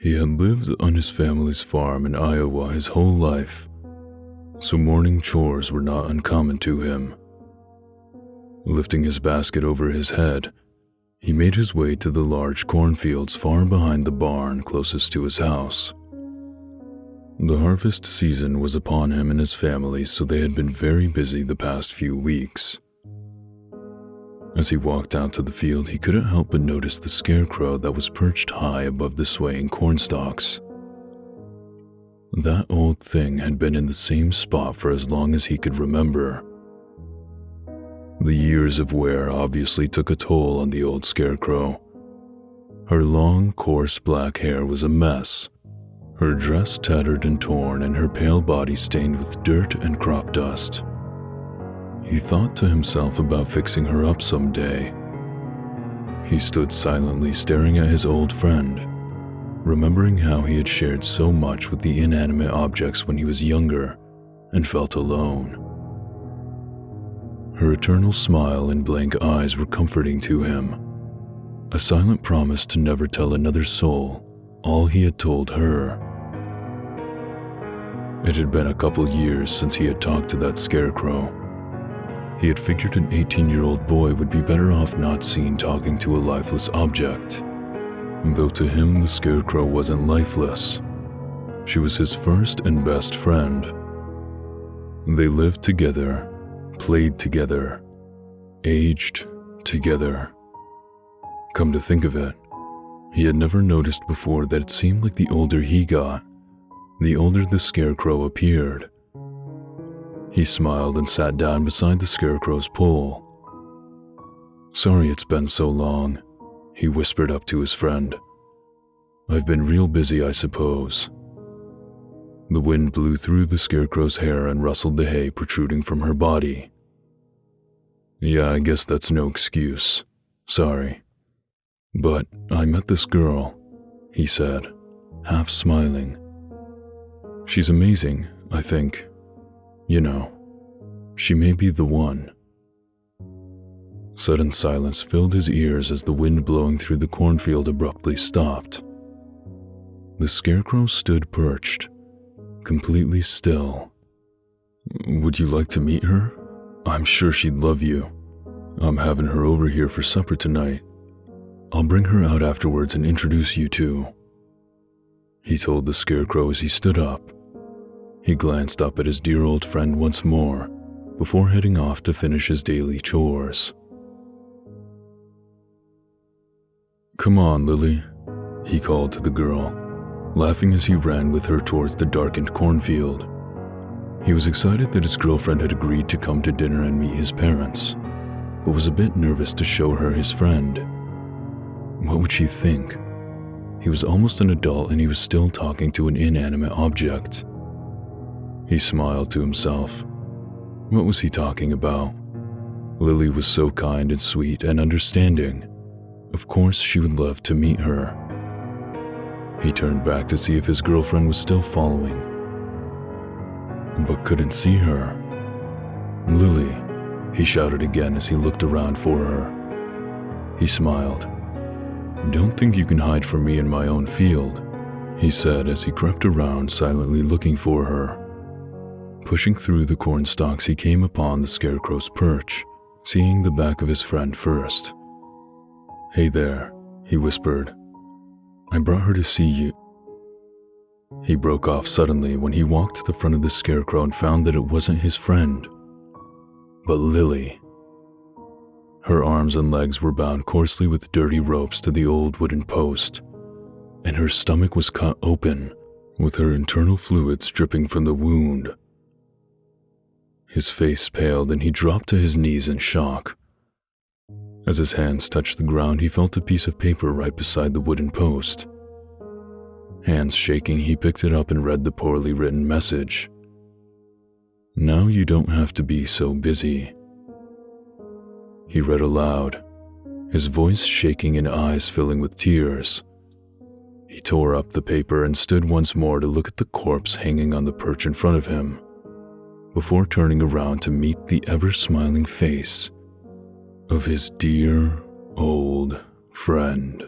He had lived on his family's farm in Iowa his whole life, so morning chores were not uncommon to him. Lifting his basket over his head, he made his way to the large cornfields far behind the barn closest to his house. The harvest season was upon him and his family, so they had been very busy the past few weeks. As he walked out to the field, he couldn't help but notice the scarecrow that was perched high above the swaying corn stalks. That old thing had been in the same spot for as long as he could remember. The years of wear obviously took a toll on the old scarecrow. Her long, coarse black hair was a mess, her dress tattered and torn, and her pale body stained with dirt and crop dust. He thought to himself about fixing her up someday. He stood silently staring at his old friend, remembering how he had shared so much with the inanimate objects when he was younger and felt alone. Her eternal smile and blank eyes were comforting to him, a silent promise to never tell another soul all he had told her. It had been a couple years since he had talked to that scarecrow. He had figured an 18-year-old boy would be better off not seen talking to a lifeless object, though to him the scarecrow wasn't lifeless. She was his first and best friend. They lived together, played together, aged together. Come to think of it, he had never noticed before that it seemed like the older he got, the older the scarecrow appeared. He smiled and sat down beside the scarecrow's pole. "Sorry it's been so long," he whispered up to his friend. "I've been real busy, I suppose." The wind blew through the scarecrow's hair and rustled the hay protruding from her body. "Yeah, I guess that's no excuse. Sorry. But I met this girl," he said, half smiling. "She's amazing, I think. You know, she may be the one." Sudden silence filled his ears as the wind blowing through the cornfield abruptly stopped. The scarecrow stood perched, completely still. "Would you like to meet her? I'm sure she'd love you. I'm having her over here for supper tonight. I'll bring her out afterwards and introduce you two," he told the scarecrow as he stood up. He glanced up at his dear old friend once more before heading off to finish his daily chores. "Come on, Lily," he called to the girl, laughing as he ran with her towards the darkened cornfield. He was excited that his girlfriend had agreed to come to dinner and meet his parents, but was a bit nervous to show her his friend. What would she think? He was almost an adult and he was still talking to an inanimate object. He smiled to himself. What was he talking about? Lily was so kind and sweet and understanding. Of course she would love to meet her. He turned back to see if his girlfriend was still following, but couldn't see her. "Lily," he shouted again as he looked around for her. He smiled. "Don't think you can hide from me in my own field," he said as he crept around silently looking for her. Pushing through the corn stalks, he came upon the scarecrow's perch, seeing the back of his friend first. "Hey there," he whispered. "I brought her to see you." He broke off suddenly when he walked to the front of the scarecrow and found that it wasn't his friend, but Lily. Her arms and legs were bound coarsely with dirty ropes to the old wooden post, and her stomach was cut open, with her internal fluids dripping from the wound. His face paled and he dropped to his knees in shock. As his hands touched the ground, he felt a piece of paper right beside the wooden post. Hands shaking, he picked it up and read the poorly written message. "Now you don't have to be so busy." He read aloud, his voice shaking and eyes filling with tears. He tore up the paper and stood once more to look at the corpse hanging on the perch in front of him, before turning around to meet the ever-smiling face of his dear old friend.